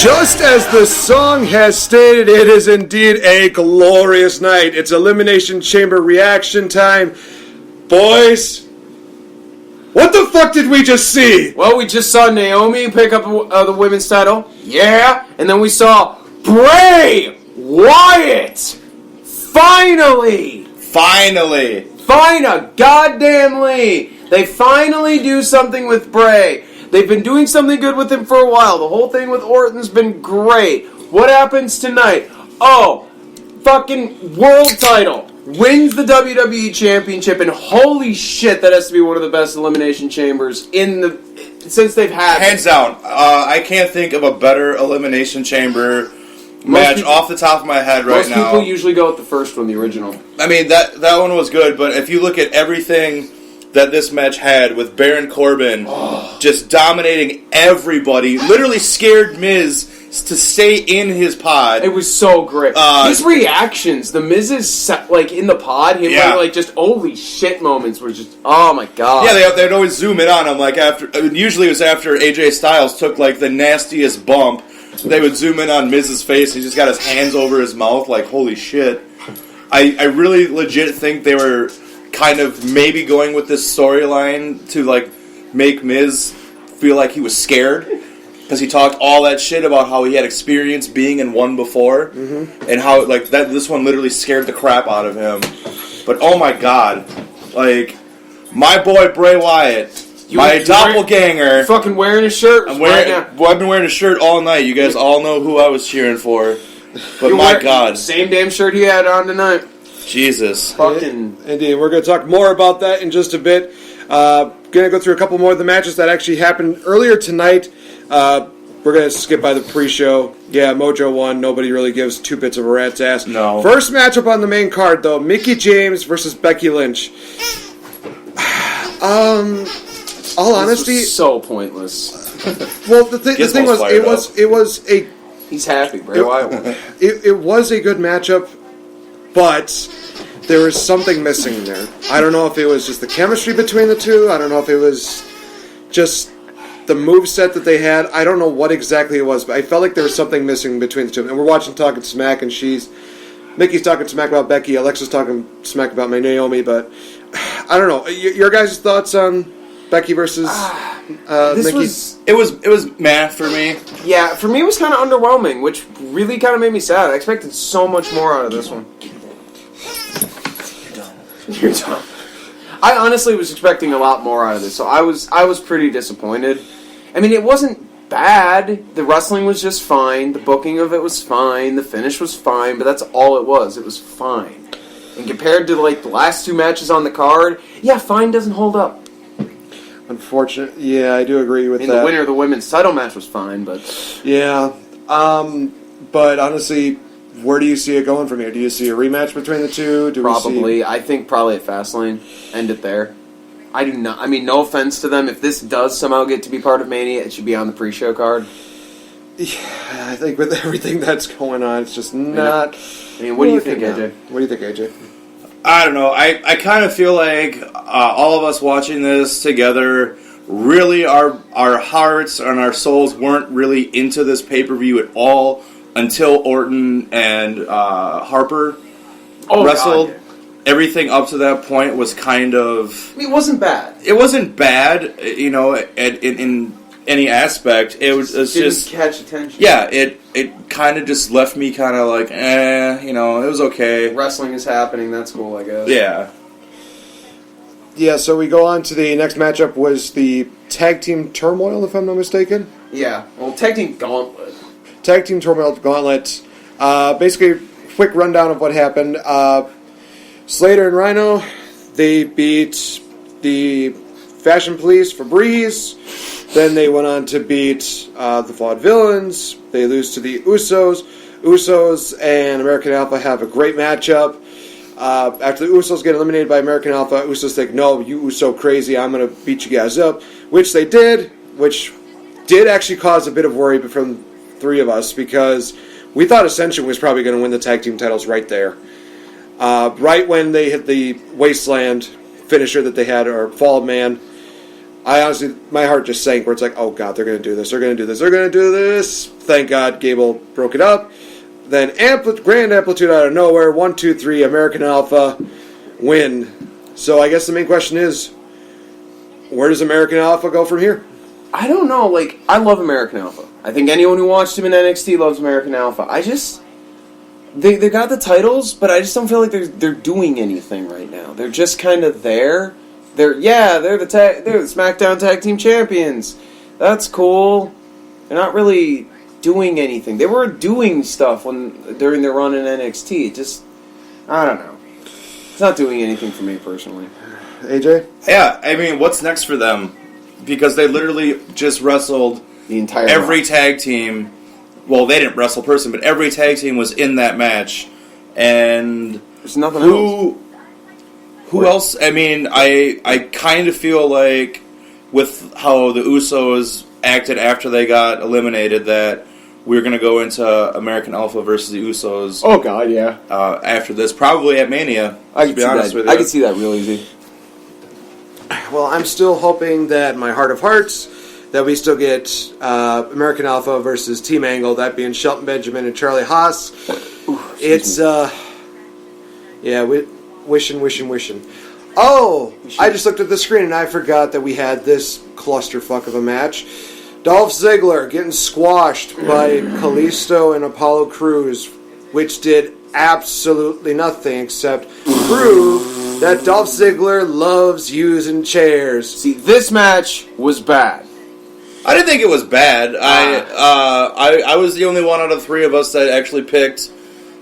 Just as the song has stated, it is indeed a glorious night. It's Elimination Chamber reaction time. Boys, what the fuck did we just see? Well, we just saw Naomi pick up the women's title. Yeah. And then we saw Bray Wyatt. Finally. Goddamnly. They finally do something with Bray. They've been doing something good with him for a while. The whole thing with Orton's been great. What happens tonight? Oh, fucking world title. Wins the WWE Championship, and holy shit, that has to be one of the best Elimination Chambers since they've had. Hands down. I can't think of a better Elimination Chamber match off the top of my head right now. Most people usually go with the first one, the original. I mean, that one was good, but if you look at everything that this match had with Baron Corbin just dominating everybody, literally scared Miz to stay in his pod. It was so great. His reactions, the Miz's in the pod, him having just holy shit moments were just, oh my god. Yeah, they'd always zoom in on him usually it was after AJ Styles took the nastiest bump. They would zoom in on Miz's face. He just got his hands over his mouth holy shit. I really legit think they were kind of maybe going with this storyline to make Miz feel like he was scared because he talked all that shit about how he had experience being in one before and how this one literally scared the crap out of him. But oh my god, my boy Bray Wyatt, my doppelganger, fucking wearing a shirt. I've been wearing a shirt all night. You guys all know who I was cheering for. But my god, same damn shirt he had on tonight. Jesus. Fucking. Indeed. We're going to talk more about that in just a bit. Going to go through a couple more of the matches that actually happened earlier tonight. We're going to skip by the pre-show. Yeah, Mojo won. Nobody really gives two bits of a rat's ass. No. First matchup on the main card, though. Mickie James versus Becky Lynch. All honesty, was so pointless. Well, the thing was, it was a. He's happy, Bray Wyatt won. It was a good matchup, but there was something missing there. I don't know if it was just the chemistry between the two. I don't know if it was just the moveset that they had. I don't know what exactly it was, but I felt like there was something missing between the two. And we're watching Talking Smack, and Mickey's talking smack about Becky, Alexa's talking smack about my Naomi, but I don't know. Your guys' thoughts on Becky versus Mickey? It was meh for me. Yeah, for me it was kind of underwhelming, which really kind of made me sad. I expected so much more out of this one. You're dumb. I honestly was expecting a lot more out of this, so I was pretty disappointed. I mean, it wasn't bad. The wrestling was just fine. The booking of it was fine. The finish was fine, but that's all it was. It was fine. And compared to the last two matches on the card, yeah, fine doesn't hold up. Unfortunate. Yeah, I do agree with that. The winner of the women's title match was fine, but yeah. But honestly, where do you see it going from here? Do you see a rematch between the two? Probably. I think probably at Fastlane. End it there. I do not. I mean, no offense to them. If this does somehow get to be part of Mania, it should be on the pre-show card. Yeah, I think with everything that's going on, it's just not. I mean, what do you think, AJ? What do you think, AJ? I don't know. I kind of feel like all of us watching this together, really our hearts and our souls weren't really into this pay-per-view at all until Orton and Harper wrestled. God, yeah. Everything up to that point was kind of... I mean, it wasn't bad. It wasn't bad, in any aspect. It was didn't just... catch attention. Yeah, it kind of just left me kind of like, it was okay. Wrestling is happening, that's cool, I guess. Yeah. Yeah, so we go on to the next matchup was the Tag Team Turmoil, if I'm not mistaken. Yeah, well, Tag Team Gauntlet. Tag Team Turmoil Gauntlet. Basically, quick rundown of what happened. Slater and Rhino, they beat the Fashion Police for Breeze. Then they went on to beat the Vaudevillains. They lose to the Usos. Usos and American Alpha have a great matchup. After the Usos get eliminated by American Alpha, Usos think, no, you Uso crazy, I'm going to beat you guys up. Which they did, which did actually cause a bit of worry from three of us, because we thought Ascension was probably going to win the tag team titles right there. Right when they hit the Wasteland finisher that they had, or Fall of Man, I honestly, my heart just sank where it's like, oh God, they're going to do this, they're going to do this, they're going to do this. Thank God Gable broke it up. Then Grand Amplitude out of nowhere, 1, 2, 3, American Alpha win. So I guess the main question is, where does American Alpha go from here? I don't know. Like, I love American Alpha. I think anyone who watched him in NXT loves American Alpha. I just... They got the titles, but I just don't feel like they're doing anything right now. They're just kind of there. They're the SmackDown Tag Team Champions. That's cool. They're not really doing anything. They were doing stuff during their run in NXT. It just... I don't know. It's not doing anything for me personally. AJ? Yeah, I mean, what's next for them? Because they literally just wrestled the entire every tag team. Well, they didn't wrestle person, but every tag team was in that match. And there's nothing else. Who else? I mean, I kind of feel like with how the Usos acted after they got eliminated that we're going to go into American Alpha versus the Usos. Oh, God, yeah. After this, probably at Mania. I can see that real easy. Well, I'm still hoping that my heart of hearts that we still get American Alpha versus Team Angle, that being Shelton Benjamin and Charlie Haas. It's wishing. Oh, I just looked at the screen and I forgot that we had this clusterfuck of a match. Dolph Ziggler getting squashed by Kalisto and Apollo Crews, which did absolutely nothing except prove that Dolph Ziggler loves using chairs. See, this match was bad. I didn't think it was bad. I was the only one out of the three of us that actually picked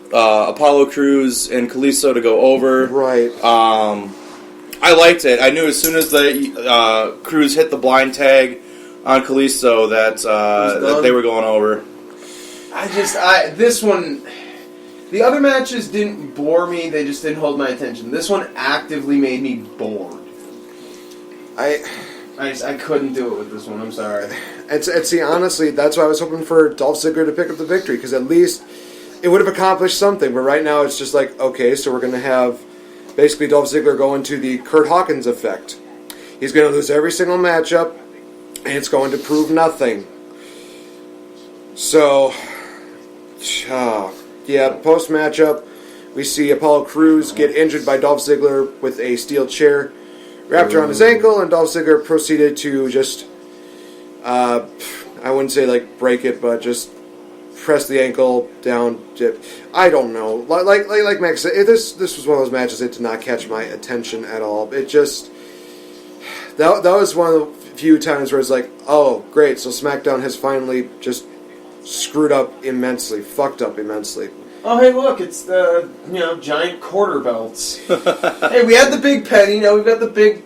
Apollo Crews and Kalisto to go over. Right. I liked it. I knew as soon as the Crews hit the blind tag on Kalisto that they were going over. This one, the other matches didn't bore me. They just didn't hold my attention. This one actively made me bored. I couldn't do it with this one. I'm sorry. And see, honestly, that's why I was hoping for Dolph Ziggler to pick up the victory, because at least it would have accomplished something. But right now, it's just like, okay, so we're going to have basically Dolph Ziggler go into the Kurt Hawkins effect. He's going to lose every single matchup, and it's going to prove nothing. So, post-matchup, we see Apollo Crews get injured by Dolph Ziggler with a steel chair wrapped around his ankle, and Dolph Ziggler proceeded to just, I wouldn't say like break it, but just press the ankle down. I don't know. Like Max said, this was one of those matches that did not catch my attention at all. It just, that was one of the few times where it's like, oh, great, so SmackDown has finally just screwed up immensely, fucked up immensely. Oh, hey, look, it's the, giant quarter belts. Hey, we had the big penny, now we've got the big,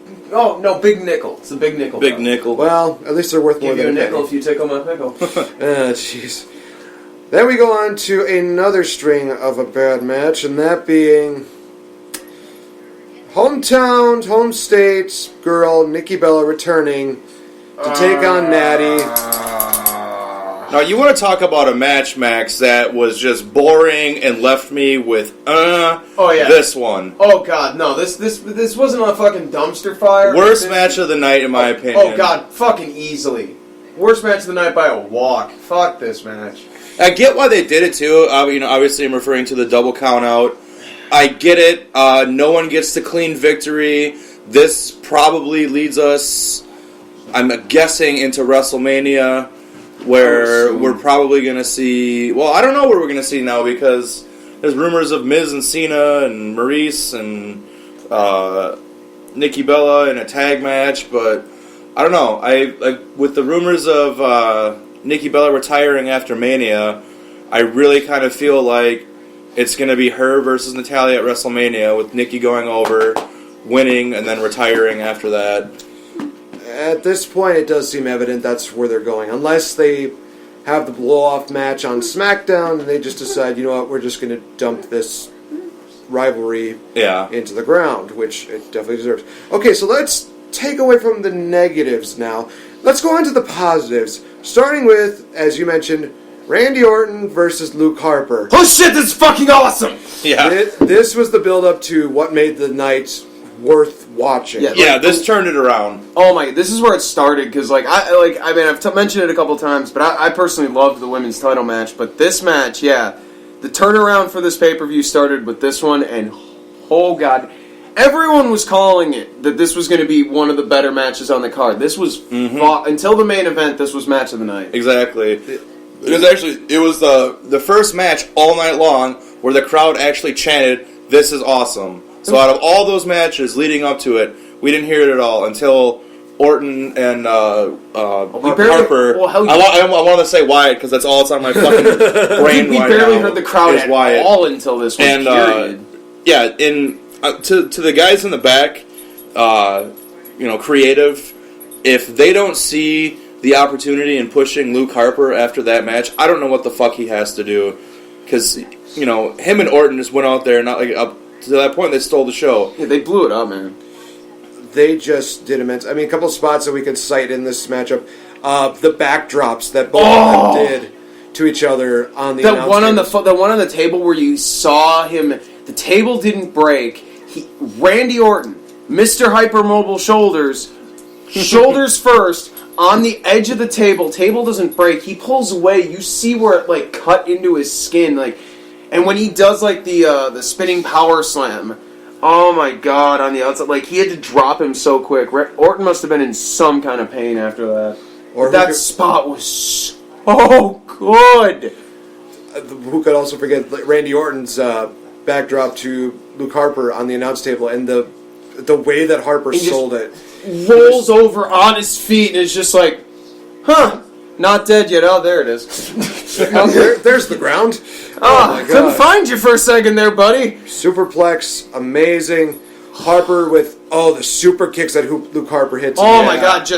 big nickel. It's the big nickel. Big belt. Nickel. Well, at least they're worth more Give than you a a nickel penny. if you tickle my pickle. Jeez. Then we go on to another string of a bad match, and that being home state girl Nikki Bella returning to take on Natty. Now, you want to talk about a match, Max, that was just boring and left me with, this one. Oh, God, no, this wasn't a fucking dumpster fire. Worst match of the night, in my opinion. Oh, God, fucking easily. Worst match of the night by a walk. Fuck this match. I get why they did it, too. Obviously, I'm referring to the double count out. I get it. No one gets the clean victory. This probably leads us, I'm guessing, into WrestleMania, where we're probably going to see... Well, I don't know what we're going to see now, because there's rumors of Miz and Cena and Maurice and Nikki Bella in a tag match, but I don't know. With the rumors of Nikki Bella retiring after Mania, I really kind of feel like it's going to be her versus Natalya at WrestleMania, with Nikki going over, winning, and then retiring after that. At this point, it does seem evident that's where they're going. Unless they have the blow-off match on SmackDown, and they just decide, you know what, we're just going to dump this rivalry into the ground, which it definitely deserves. Okay, so let's take away from the negatives now. Let's go on to the positives. Starting with, as you mentioned, Randy Orton versus Luke Harper. Oh shit, this is fucking awesome! Yeah. This was the build-up to what made the night worth watching. Yeah. This turned it around. Oh my! This is where it started because, I've mentioned it a couple times, but I personally loved the women's title match. But this match, the turnaround for this pay-per-view started with this one, and oh god, everyone was calling it that this was going to be one of the better matches on the card. This was until the main event. This was match of the night. Exactly. It was the first match all night long where the crowd actually chanted, "This is awesome." So out of all those matches leading up to it, we didn't hear it at all until Orton and Harper. I want to say Wyatt because that's all that's on my fucking brain. We barely heard the crowd at all until this one. Period. To the guys in the back, creative. If they don't see the opportunity in pushing Luke Harper after that match, I don't know what the fuck he has to do. Because him and Orton just went out there, not like up to that point they stole the show. Yeah, they blew it up, man. They just did immense. I mean, a couple of spots that we could cite in this matchup. The backdrops that both of them did to each other on the the one on the table where you saw him. The table didn't break. Randy Orton, Mr. Hypermobile Shoulders first on the edge of the table. Table doesn't break. He pulls away. You see where it cut into his skin, and when he does the spinning power slam. Oh my god, on the outside. He had to drop him so quick. Orton must have been in some kind of pain after that. That spot was so good. Who could also forget Randy Orton's backdrop to Luke Harper on the announce table, and the way that Harper sold it. Rolls over on his feet and is just not dead yet. Oh, there it is. There's the ground. Couldn't find you for a second there, buddy. Superplex, amazing. Harper with the super kicks that Luke Harper hits. Oh my god,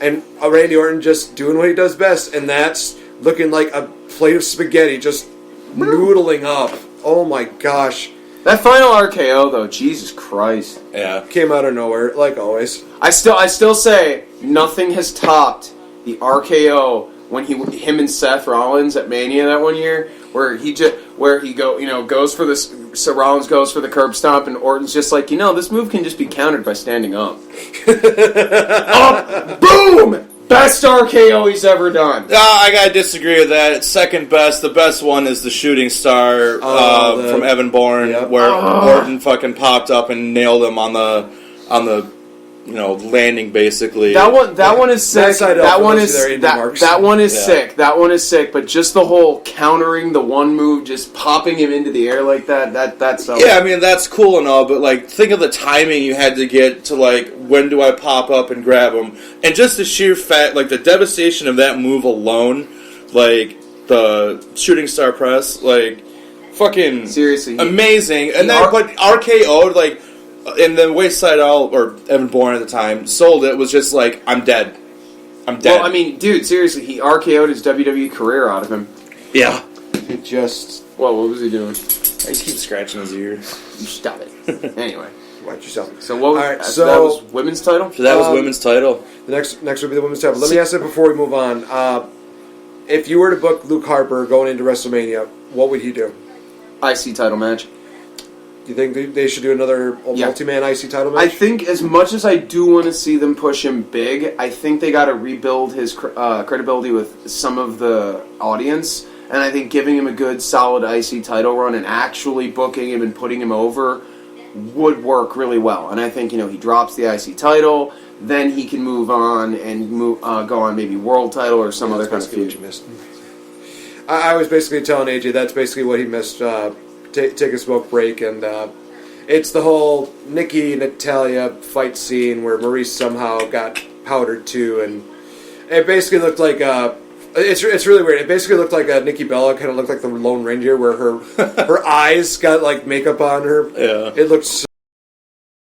and Randy Orton just doing what he does best, and that's looking like a plate of spaghetti just noodling up. Oh my gosh. That final RKO though, Jesus Christ. Yeah. Came out of nowhere, like always. I still say nothing has topped the RKO when him and Seth Rollins at Mania that one year, where goes for this. So Rollins goes for the curb stomp, and Orton's just like, this move can just be countered by standing up. Up, boom, best RKO he's ever done. I gotta disagree with that. It's second best. The best one is the shooting star from Evan Bourne, where Orton fucking popped up and nailed him on the landing basically. That one is sick. That one is sick. That one is sick. But just the whole countering the one move, just popping him into the air like that's so. Yeah, I mean that's cool and all, but think of the timing you had to get to when do I pop up and grab him, and just the sheer fact, the devastation of that move alone, the shooting star press, fucking seriously amazing, and but RKO'd and the way Seidel, or Evan Bourne at the time, sold it was just I'm dead. I'm dead. Well, I mean, dude, seriously, he RKO'd his WWE career out of him. Yeah. It just... What was he doing? I just keep scratching his ear. You stop it. Anyway. Watch yourself. So what was... that was women's title? So that was women's title. The next would be the women's title. Let me ask that before we move on. If you were to book Luke Harper going into WrestleMania, what would he do? IC title match. Do you think they should do another multi-man IC title match? I think as much as I do want to see them push him big, I think they got to rebuild his credibility with some of the audience. And I think giving him a good, solid IC title run and actually booking him and putting him over would work really well. And I think, he drops the IC title, then he can move on and go on maybe world title or some other kind of feud. I was basically telling AJ that's basically what he missed. Take a smoke break, and it's the whole Nikki and Natalya fight scene where Maurice somehow got powdered too, and it basically looked like it's really weird. It basically looked like Nikki Bella kind of looked like the Lone Ranger, where her eyes got makeup on her. Yeah, it looked so